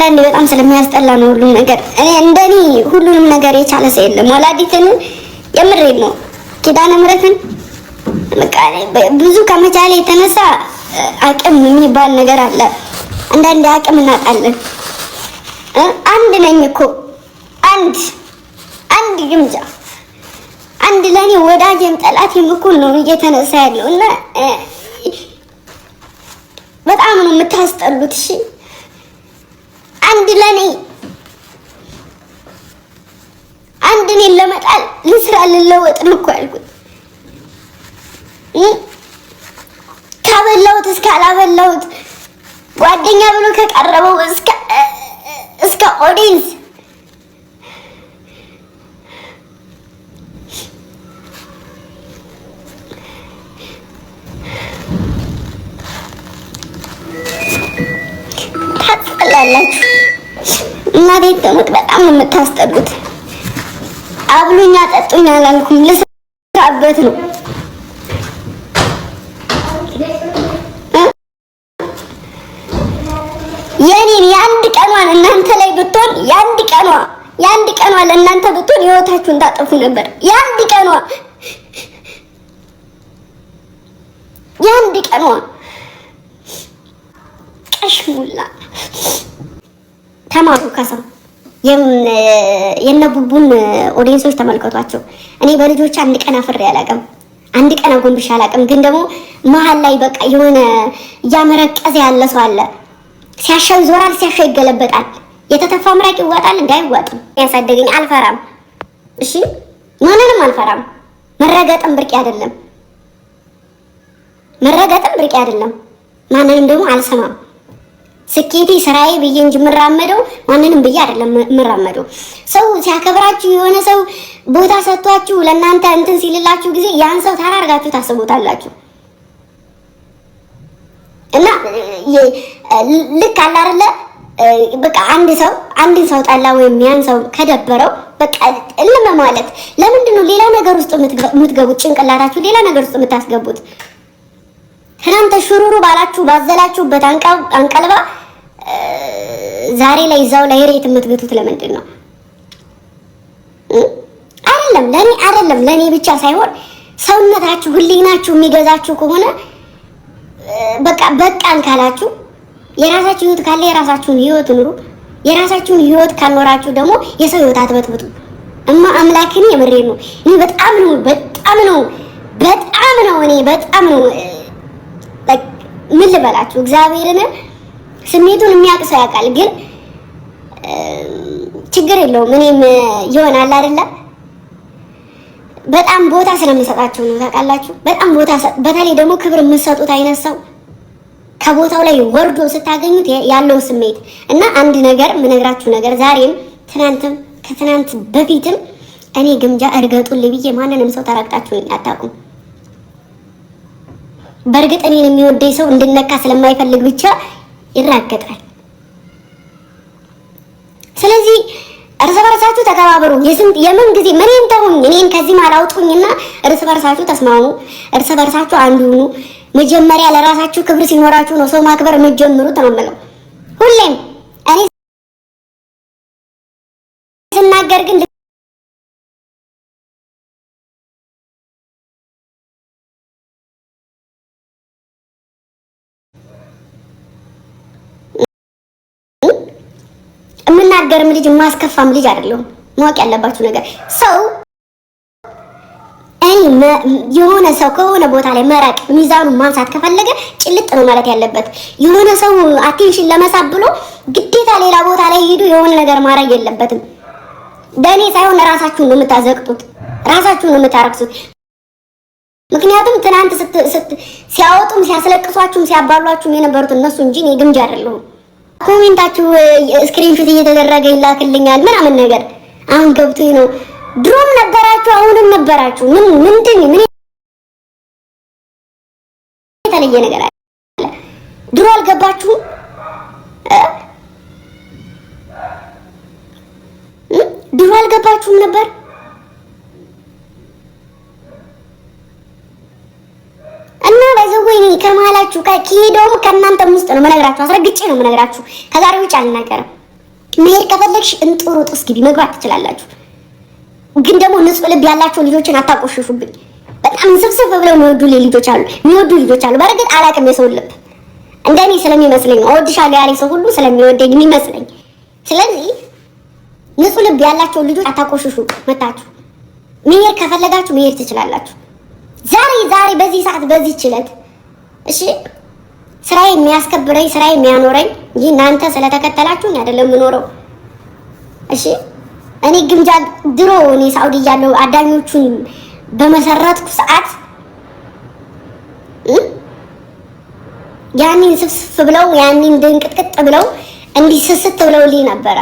አንዳንዴ በጣም ስለሚያስጠላ ነው ሁሉም ነገር። እኔ እንደኔ ሁሉንም ነገር የቻለ ሰው የለም። ወላዲትን የምሬን ነው ኪዳነ ምሕረትን በቃ ብዙ ከመቻል የተነሳ አቅም የሚባል ነገር አለ። አንዳንዴ አቅም እናጣለን። አንድ ነኝ እኮ አንድ ግምጃ አንድ ለኔ ወዳጄም ጠላቴም እኩል ነው እየተነሳ ያለው እና በጣም ነው የምታስጠሉት። እሺ አንድ ለኔ አንድ እኔን ለመጣል ልስራ ልለወጥ ነው እኮ ያልኩት። ካበላሁት እስካላበላሁት ጓደኛ ብሎ ከቀረበው እስከ ኦዲንስ ታስጠላላችሁ። እናቴ ተሞት በጣም ነው የምታስጠሉት። አብሉኛ ጠጡኛ አላልኩም፣ ልስራበት ነው። የኔን የአንድ ቀኗን እናንተ ላይ ብትሆን የአንድ ቀኗ ለእናንተ ብትሆን ህይወታችሁን ታጠፉ ነበር። የአንድ ቀኗ ቀሽሙላ ተማሩ ከሰው የነቡቡን ኦዲየንሶች ተመልከቷቸው። እኔ በልጆች አንድ ቀን አፍሬ አላውቅም፣ አንድ ቀን አጎንብሼ አላውቅም። ግን ደግሞ መሀል ላይ በቃ የሆነ እያመረቀዘ ያለ ሰው አለ። ሲያሻው ይዞራል፣ ሲያሻው ይገለበጣል። የተተፋ ምራቅ ይዋጣል እንዳይዋጥም ያሳደገኝ አልፈራም። እሺ ማንንም አልፈራም። መረገጥም ብርቅ አይደለም፣ ማንንም ደግሞ አልሰማም። ስኬቴ ስራዬ ብዬ እንጂ የምራመደው ማንንም ብዬ አይደለም የምራመደው። ሰው ሲያከብራችሁ የሆነ ሰው ቦታ ሰጥቷችሁ ለእናንተ እንትን ሲልላችሁ ጊዜ ያን ሰው ታራርጋችሁ ታስቡታላችሁ። እና ልክ አለ አይደለ? በቃ አንድ ሰው ጠላ ወይም ያን ሰው ከደበረው በቃ እልም ማለት። ለምንድን ነው ሌላ ነገር ውስጥ የምትገቡት? ጭንቅላታችሁ ሌላ ነገር ውስጥ የምታስገቡት? ትናንት ሹሩሩ ባላችሁ ባዘላችሁበት አንቀልባ ዛሬ ላይ እዛው ላይ ሬት የምትገቱት ለምንድን ነው? አይደለም ለኔ ብቻ ሳይሆን ሰውነታችሁ ህሊናችሁ የሚገዛችሁ ከሆነ በቃን ካላችሁ የራሳችሁ ህይወት ካለ የራሳችሁን ህይወት ኑሩ። የራሳችሁን ህይወት ካልኖራችሁ ደግሞ የሰው ህይወት አትበጥብጡ። አምላክን የምሬ ነው። እኔ በጣም ነው ምን ልበላችሁ፣ እግዚአብሔርን ስሜቱን የሚያውቅ ሰው ያውቃል። ግን ችግር የለውም። እኔም ይሆናል አይደለ? በጣም ቦታ ስለምሰጣቸው ነው ታውቃላችሁ። በጣም ቦታ በተለይ ደግሞ ክብር የምትሰጡት አይነት ሰው ከቦታው ላይ ወርዶ ስታገኙት ያለው ስሜት እና አንድ ነገር የምነግራችሁ ነገር ዛሬም ትናንትም ከትናንት በፊትም እኔ ግምጃ እርገጡልኝ ብዬ ማንንም ሰው ተረግጣችሁ አታውቁም። በእርግጥ እኔን የሚወደኝ ሰው እንድነካ ስለማይፈልግ ብቻ ይራገጣል። ስለዚህ እርስ በርሳችሁ ተከባበሩ። የምን ጊዜ ምንም ተውኝ፣ እኔን ከዚህ ማላውጡኝና እርስ በርሳችሁ ተስማሙ፣ እርስ በርሳችሁ አንዱ ሁኑ። መጀመሪያ ለራሳችሁ ክብር ሲኖራችሁ ነው ሰው ማክበር የምትጀምሩት ነው የምለው ሁሌም። እኔ ስናገር ግን የምናገርም ልጅ የማስከፋም ልጅ አይደለሁም። ማወቅ ያለባችሁ ነገር ሰው የሆነ ሰው ከሆነ ቦታ ላይ መራቅ ሚዛኑን ማንሳት ከፈለገ ጭልጥ ነው ማለት ያለበት። የሆነ ሰው አቴንሽን ለመሳብ ብሎ ግዴታ ሌላ ቦታ ላይ ሄዱ የሆነ ነገር ማድረግ የለበትም። በእኔ ሳይሆን ራሳችሁን ነው የምታዘቅጡት፣ ራሳችሁን ነው የምታረክሱት። ምክንያቱም ትናንት ሲያወጡም ሲያስለቅሷችሁም ሲያባሏችሁም የነበሩት እነሱ እንጂ እኔ ግምጃ አይደለሁም። ኮሜንታችሁ ስክሪንሾት እየተደረገ ይላክልኛል ምናምን ነገር አሁን ገብቶኝ ነው። ድሮም ነበራችሁ አሁንም ነበራችሁ። ምን የተለየ ነገር አለ? ድሮ አልገባችሁም? ድሮ አልገባችሁም ነበር? እና በዘወይኔ ከመሀላችሁ ከሄደውም ከእናንተም ውስጥ ነው የምነግራችሁ። አስረግጬ ነው የምነግራችሁ። ከዛሬ ውጭ አልናገርም። መሄድ ከፈለግሽ እንጦሮጦስ እስኪ መግባት ትችላላችሁ። ግን ደግሞ ንጹህ ልብ ያላቸው ልጆችን አታቆሽሹብኝ። በጣም ስብስብ ብለው የሚወዱ ልጆች አሉ። በእርግጥ አላውቅም የሰው ልብ እንደኔ ስለሚመስለኝ እወድሻለሁ ያለ ሰው ሁሉ ስለሚወደኝ የሚመስለኝ። ስለዚህ ንጹህ ልብ ያላቸው ልጆች አታቆሽሹ። መታችሁ መሄድ ከፈለጋችሁ መሄድ ትችላላችሁ። ዛሬ በዚህ ሰዓት በዚህ ችለት እሺ ስራዬ የሚያስከብረኝ ስራዬ የሚያኖረኝ እንጂ እናንተ ስለተከተላችሁኝ አይደለም የምኖረው። እሺ እኔ ግምጃ ድሮ እኔ ሳውዲ እያለሁ አዳኞቹን በመሰረትኩ ሰዓት ያንን ስፍስፍ ብለው ያንን ድንቅጥቅጥ ብለው እንዲህ ስስት ብለውልኝ ነበረ።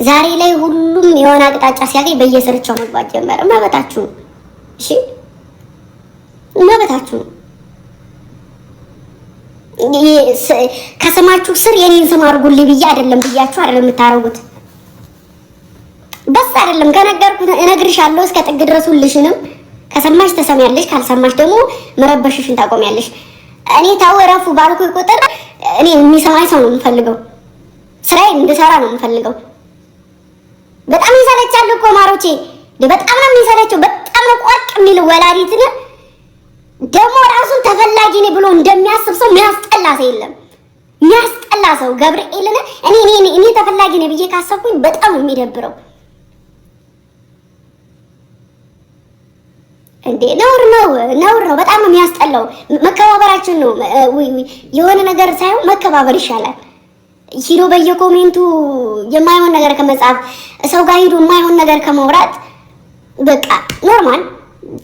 ዛሬ ላይ ሁሉም የሆነ አቅጣጫ ሲያገኝ በየስርቻው መግባት ጀመረ። መበታችሁ እሺ መበታችሁ ከስማችሁ ስር የኔን ስም አድርጉልኝ ብዬ አይደለም ብያችሁ አይደለም የምታረጉት። በስ አይደለም ከነገርኩት እነግርሻለሁ እስከ ጥግ ድረሱልሽንም ከሰማሽ ተሰሚያለሽ፣ ካልሰማሽ ደግሞ መረበሽሽን ታቆሚያለሽ። እኔ ታወራፉ ባልኩ ቁጥር እኔ የሚሰማኝ ሰው ነው የምፈልገው፣ ስራዬን እንድሰራ ነው የምፈልገው። በጣም ይሰለቻል እኮ ማሮቼ፣ በጣም ነው የሚሰለቸው። በጣም ነው ቋቅ የሚል ወላዲት ነው ደግሞ ራሱን ተፈላጊ ነኝ ብሎ እንደሚያስብ ሰው የሚያስጠላ ሰው የለም። የሚያስጠላ ሰው ገብርኤልን እኔ ተፈላጊ ነኝ ብዬ ካሰብኩኝ በጣም የሚደብረው እንዴ ነውር ነው። በጣም ነው የሚያስጠላው። መከባበራችን ነው የሆነ ነገር ሳይሆን መከባበር ይሻላል። ሂዶ በየኮሜንቱ የማይሆን ነገር ከመጻፍ ሰው ጋር ሂዶ የማይሆን ነገር ከመውራት በቃ ኖርማል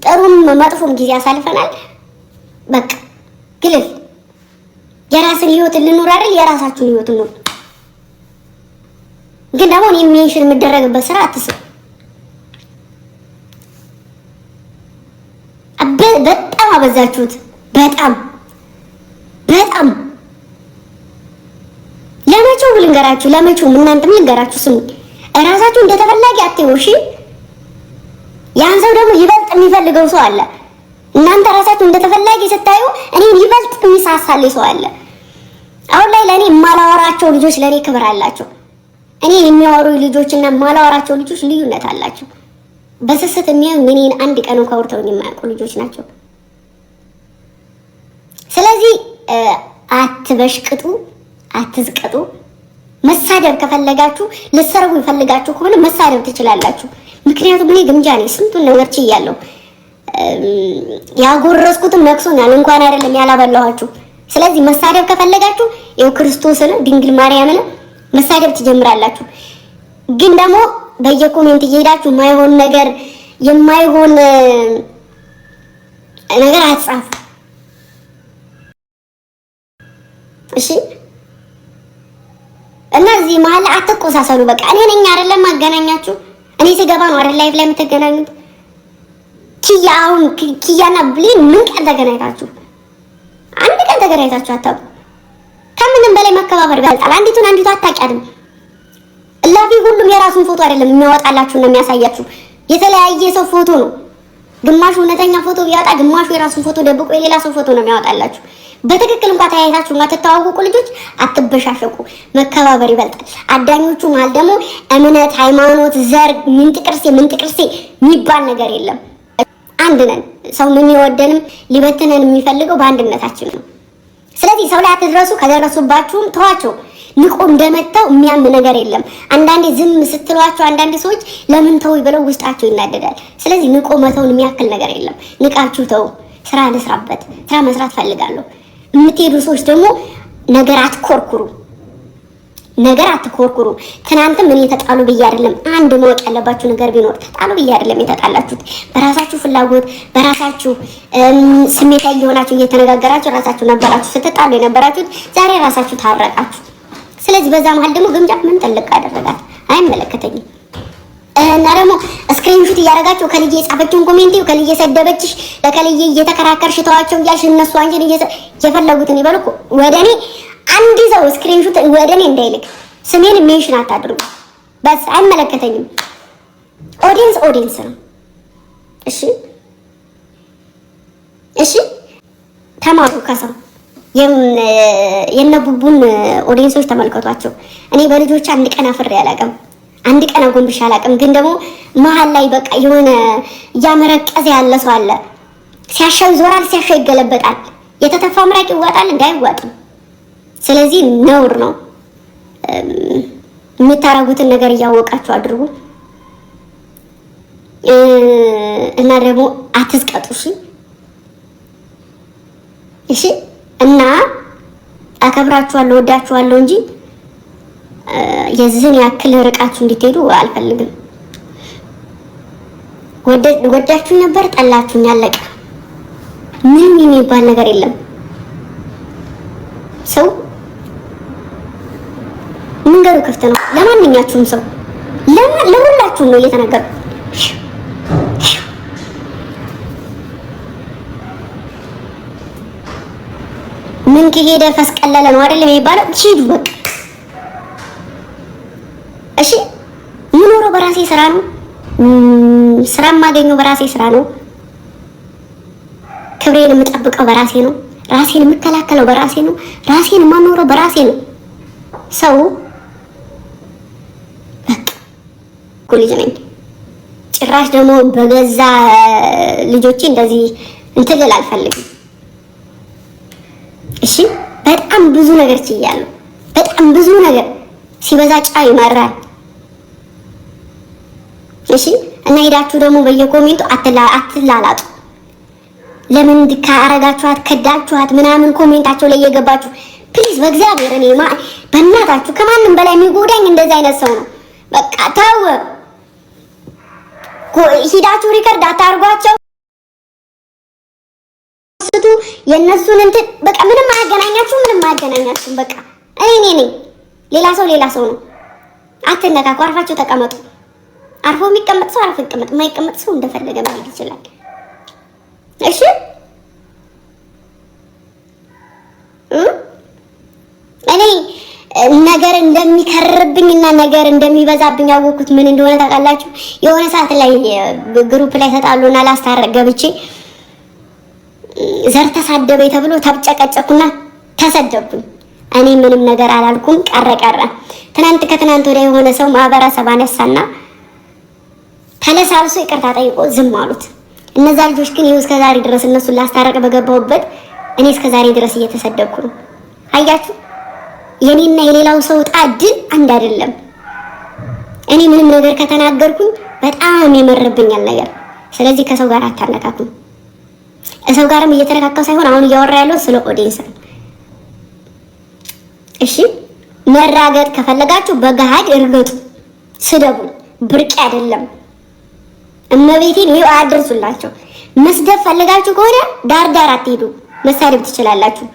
ጥሩም መጥፎም ጊዜ አሳልፈናል። በቃ ግልል የራስን ህይወት ልኑር አይደል? የራሳችሁን ህይወት ኑሩ። ግን ደግሞ እኔ ሜንሽን የምደረግበት ስራ አትስሩ። በጣም አበዛችሁት። በጣም ለመቼው እናንተም ልንገራችሁ ስሙ። እራሳችሁ እንደተፈላጊ አትይውሺ። ያን ሰው ደግሞ ይበልጥ የሚፈልገው ሰው አለ። እናንተ ራሳችሁ እንደተፈላጊ ስታዩ እኔን ይበልጥ የሚሳሳልኝ ሰው አለ። አሁን ላይ ለእኔ የማላወራቸው ልጆች ለእኔ ክብር አላቸው። እኔ የሚያወሩ ልጆችና የማላወራቸው ልጆች ልዩነት አላቸው። በስስት የሚያዩ እኔን አንድ ቀን ከወርተውኝ የማያውቁ ልጆች ናቸው። ስለዚህ አትበሽቅጡ፣ አትዝቀጡ። መሳደብ ከፈለጋችሁ ልትሰርቡ ይፈልጋችሁ ከሆነ መሳደብ ትችላላችሁ። ምክንያቱም እኔ ግምጃ ነኝ፣ ስንቱን ነገር ችያለሁ። ያጎረስኩትን ነክሶኛል፣ እንኳን አይደለም ያላበላኋችሁ። ስለዚህ መሳደብ ከፈለጋችሁ ይኸው ክርስቶስን ድንግል ማርያምን መሳደብ ትጀምራላችሁ። ግን ደግሞ በየኮሜንት እየሄዳችሁ የማይሆን ነገር አትጻፉ እሺ። እና እዚህ መሀል አትቆሳሰሉ። በቃ እኔ ነኝ አይደለም ማገናኛችሁ። እኔ ስገባ ነው አይደል ላይፍ ላይ የምትገናኙት። ኪያና ብሌን ምን ቀን ተገናኝታችሁ? አንድ ቀን ተገናኝታችሁ አታውቁም። ከምንም በላይ መከባበር ይበልጣል። አንዲቱ አታውቂያትም። እላፊ ሁሉም የራሱን ፎቶ አይደለም የሚያወጣላችሁ እና የሚያሳያችሁ፣ የተለያየ ሰው ፎቶ ነው። ግማሹ እውነተኛ ፎቶ ቢያወጣ፣ ግማሹ የራሱን ፎቶ ደብቆ የሌላ ሰው ፎቶ ነው የሚያወጣላችሁ። በትክክል እንኳን ተያይታችሁ ማትተዋወቁ ልጆች አትበሻሸቁ። መከባበር ይበልጣል። አዳኞቹ ማለት ደግሞ እምነት፣ ሃይማኖት፣ ዘር ምንጥቅርሴ የሚባል ነገር የለም። አንድ ነን። ሰው ምን ይወደንም ሊበትነን የሚፈልገው በአንድነታችን ነው። ስለዚህ ሰው ላይ አትድረሱ። ከደረሱባችሁም ተዋቸው። ንቆ እንደመታው የሚያም ነገር የለም። አንዳንዴ ዝም ስትሏቸው አንዳንድ ሰዎች ለምን ተው ብለው ውስጣቸው ይናደዳል። ስለዚህ ንቆ መተውን የሚያክል ነገር የለም። ንቃችሁ ተው። ስራ ልስራበት፣ ስራ መስራት ፈልጋለሁ የምትሄዱ ሰዎች ደግሞ ነገር አትኮርኩሩ። ትናንትም እኔ ተጣሉ ብዬ አይደለም። አንድ ማወቅ ያለባችሁ ነገር ቢኖር ተጣሉ ብዬ አይደለም የተጣላችሁት። በራሳችሁ ፍላጎት በራሳችሁ ስሜት ላይ የሆናችሁ እየተነጋገራችሁ ራሳችሁ ነበራችሁ ስትጣሉ የነበራችሁት። ዛሬ ራሳችሁ ታረቃችሁ። ስለዚህ በዛ መሀል ደግሞ ግምጃ ምን ጥልቅ አደረጋት? አይመለከተኝም። እና ደግሞ ስክሪንሹት እያደረጋችሁ ከልዬ የጻፈችውን ኮሜንት ከልዬ ሰደበችሽ ለከልዬ እየተከራከርሽ ተዋቸው እያልሽ እነሱ አንቺን እየፈለጉትን ይበሉ እኮ ወደኔ አንድ ሰው ስክሪንሹት ወደኔ እንዳይልክ ስሜን ሜንሽን አታድርጉ። በስ አይመለከተኝም። ኦዲየንስ ነው። እሺ ተማሩ ከሰው የነቡቡን ኦዲየንሶች ተመልከቷቸው። እኔ በልጆች አንድ ቀን አፍሬ አላውቅም፣ አንድ ቀን አጎንብሼ አላውቅም። ግን ደግሞ መሀል ላይ በቃ የሆነ እያመረቀዘ ያለ ሰው አለ። ሲያሻው ይዞራል፣ ሲያሻው ይገለበጣል። የተተፋ ምራቅ ይዋጣል እንዳይዋጥም። ስለዚህ ነውር ነው። የምታረጉትን ነገር እያወቃችሁ አድርጉ እና ደግሞ አትስቀጡ። እሺ እና አከብራችኋለሁ፣ ወዳችኋለሁ እንጂ የዚህን ያክል ርቃችሁ እንድትሄዱ አልፈልግም። ወዳችሁ ነበር፣ ጠላችሁኝ፣ አለቀ። ምንም የሚባል ነገር የለም። ሰው መንገዱ ክፍት ነው ለማንኛችሁም ሰው፣ ለሁላችሁም ነው እየተናገርኩ። ምን ከሄደ ፈስቀለለ ነው አይደል የሚባለው? ሂዱ በቃ እሺ። የምኖረው በራሴ ስራ ነው። ስራ የማገኘው በራሴ ስራ ነው። ክብሬን የምጠብቀው በራሴ ነው። ራሴን የምከላከለው በራሴ ነው። ራሴን የማኖረው በራሴ ነው። ሰው በቃ ልጅ ነኝ። ጭራሽ ደግሞ በገዛ ልጆቼ እንደዚህ እንትን ልል አልፈልግም። እሺ በጣም ብዙ ነገር ችያለሁ። በጣም ብዙ ነገር ሲበዛ ጫ ይመራል። እሺ እና ሄዳችሁ ደግሞ በየኮሜንቱ አትላላጡ። ለምን ካረጋችኋት ከዳችኋት ምናምን ኮሜንታቸው ላይ እየገባችሁ ፕሊዝ፣ በእግዚአብሔር እኔ በእናታችሁ ከማንም በላይ የሚጎዳኝ እንደዚህ አይነት ሰው ነው። በቃ ተው፣ ሂዳችሁ ሪከርድ አታርጓቸው። የነሱን እንትን በቃ ምንም አያገናኛችሁም። በቃ እኔ ነኝ፣ ሌላ ሰው ነው። አትነካኩ፣ አርፋችሁ ተቀመጡ። አርፎ የሚቀመጥ ሰው አርፎ ይቀመጥ፣ የማይቀመጥ ሰው እንደፈለገ ማለት ይችላል። እሺ እኔ ነገር እንደሚከርብኝና ነገር እንደሚበዛብኝ ያወኩት ምን እንደሆነ ታውቃላችሁ? የሆነ ሰዓት ላይ ግሩፕ ላይ ተጣሉና ላስታረቅ ገብቼ ዘር ተሳደበ ተብሎ ተብጨቀጨኩና ተሰደብኩኝ። እኔ ምንም ነገር አላልኩም፣ ቀረ። ከትናንት ወዲያ የሆነ ሰው ማህበረሰብ አነሳና ተለሳልሶ ይቅርታ ጠይቆ ዝም አሉት። እነዛ ልጆች ግን ይኸው እስከዛሬ ድረስ እነሱን ላስታረቅ በገባሁበት እኔ እስከዛሬ ድረስ እየተሰደብኩ ነው። አያችሁ፣ የኔና የሌላው ሰው ዕድል አንድ አይደለም። እኔ ምንም ነገር ከተናገርኩኝ በጣም የመረብኛል ነገር። ስለዚህ ከሰው ጋር አታነካኩኝ። ሰው ጋርም እየተነካካው ሳይሆን አሁን እያወራ ያለው ስለ ኦዲየንስ ነው። እሺ መራገጥ ከፈለጋችሁ በገሃድ እርገጡ፣ ስደቡ፣ ብርቅ አይደለም። እመቤቴን ይሄው አድርሱላቸው። መስደብ ፈልጋችሁ ከሆነ ዳር አትሄዱ፣ መሳደብ ትችላላችሁ።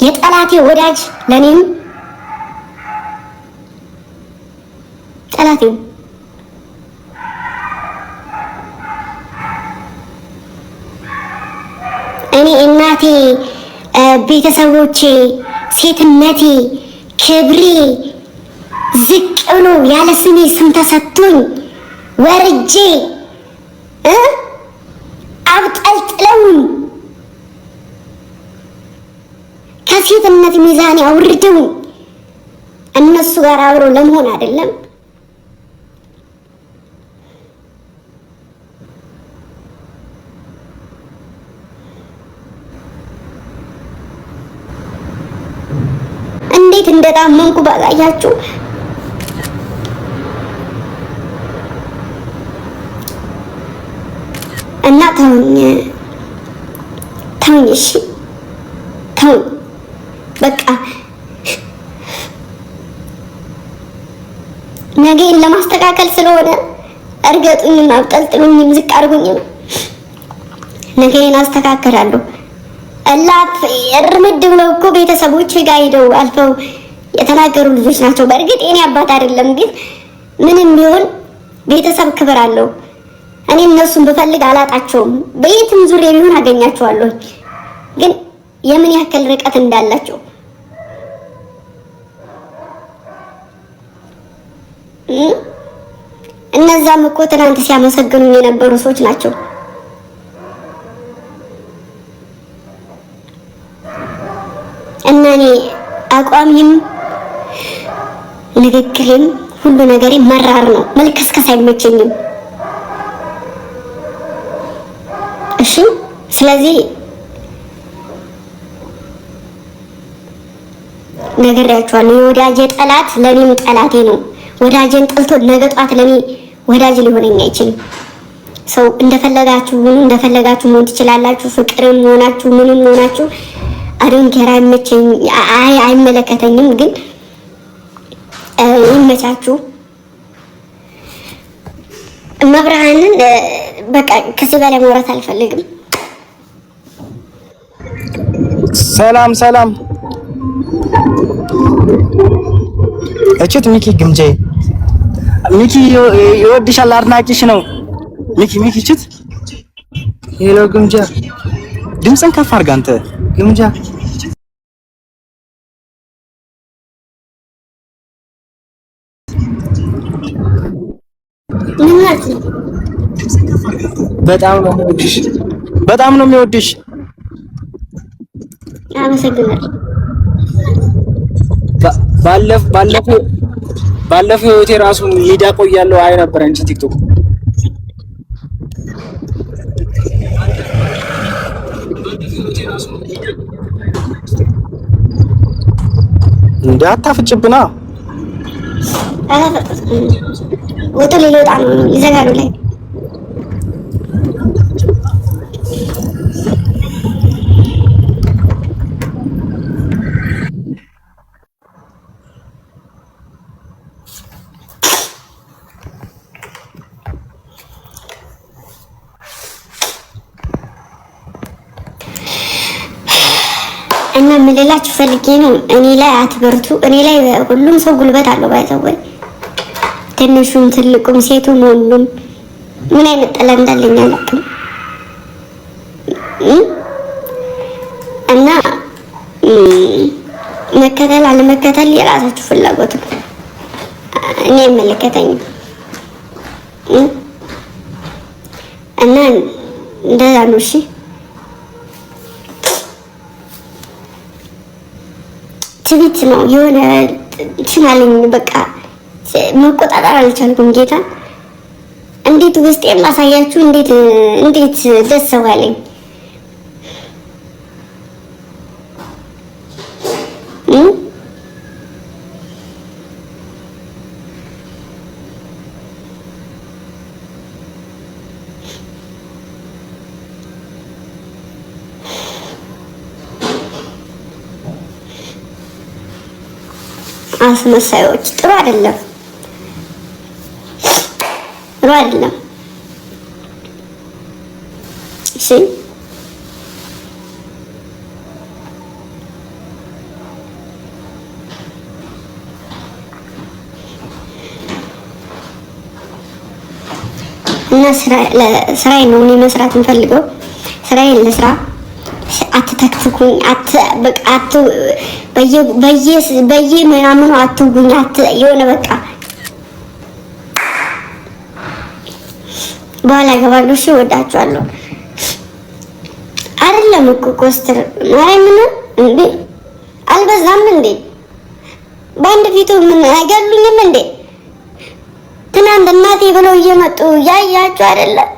የጠላቴ ወዳጅ ለኔም ጠላቴ እኔ እናቴ፣ ቤተሰቦቼ፣ ሴትነቴ፣ ክብሬ ዝቅ ብሎ ያለ ስሜ ስም ተሰጥቶኝ ወርጄ አብጠልጥለውኝ ከሴትነት ሚዛኔ አውርደው እነሱ ጋር አብሮ ለመሆን አይደለም። እንዴት እንደታመንኩ ባላያችሁ። እና ተውኝ፣ እሺ ተውኝ በቃ። ነገን ለማስተካከል ስለሆነ እርገጡኝም፣ አብጠልጥሉኝም፣ ዝቅ አድርጉኝም ነገን አስተካክላለሁ። እላፍ እርምድ ብለው እኮ ቤተሰቦች ጋር ሄደው አልፈው የተናገሩ ልጆች ናቸው። በእርግጥ የኔ አባት አይደለም፣ ግን ምንም ቢሆን ቤተሰብ ክብር አለው። እኔ እነሱን ብፈልግ አላጣቸውም። በየትም ዙሪያ ቢሆን አገኛቸዋለሁ። ግን የምን ያክል ርቀት እንዳላቸው እነዛም እኮ ትናንት ሲያመሰግኑኝ የነበሩ ሰዎች ናቸው። እና እኔ አቋሚም ንግግሬም ሁሉ ነገሬ መራር ነው። መልከስከስ አይመቸኝም። እሺ ስለዚህ ነገራችኋለሁ። የወዳጄ ጠላት ለኔም ጠላቴ ነው። ወዳጄን ጠልቶ ነገ ጧት ለኔ ወዳጅ ሊሆነኝ አይችልም። ሰው እንደፈለጋችሁ ሁኑ፣ እንደፈለጋችሁ መሆን ትችላላችሁ። ፍቅርም ሆናችሁ ምንም ሆናችሁ አዶንኬራ አይመቸኝ፣ አይመለከተኝም። ግን ይመቻችሁ። መብርሃንን በቃ ከዚህ በላይ ማውራት አልፈልግም። ሰላም ሰላም። እቺት ሚኪ ግምጄ ሚኪ ይወድሻል፣ አድናቂሽ ነው። ሚኪ እቺት ሄሎ ግምጃ፣ ድምፅን ከፍ አድርግ አንተ ግምጃ። በጣም ነው የሚወድሽ። አመሰግናለሁ። ባለፈው ህይወቴ ራሱ ሚዲያ ቆያለሁ አይ ነበር እንጂ ቲክቶክ እንዴ አታፍጭብና ወጡ ሊወጣ ነው ይዘጋሉ ላይ እና ምንላችሁ ፈልጌ ነው። እኔ ላይ አትበርቱ። እኔ ላይ ሁሉም ሰው ጉልበት አለው ባይዘወይ ትንሹም ትልቁም ሴቱም ወንዱም ምን አይነት ጠላ እንዳለኝ አላውቅም። እና መከተል አለመከተል የራሳችሁ ፍላጎት ነው። እኔ አይመለከተኝም። እና እንደዛ ነው። እሺ ትቢት ነው የሆነ ችናለኝ። በቃ መቆጣጠር አልቻልኩም። ጌታ እንዴት ውስጥ የማሳያችሁ እንዴት ደስ ዋለኝ። አስመሳዮች ጥሩ አይደለም፣ ጥሩ አይደለም። እሺ እና ስራዬን ነው እኔ መስራት የምፈልገው። ስራዬን ልስራ። አትተክትኩኝ፣ በየ ምናምኑ አትጉኝ፣ የሆነ በቃ በኋላ እገባለሁ። እሺ እወዳችኋለሁ። አይደለም እኮ ኮስተር ማርያምን እንዴ አልበዛም እንዴ? በአንድ ፊቱ ምን አይገሉኝም እንዴ? ትናንት እናቴ ብለው እየመጡ ያያችሁ አይደለም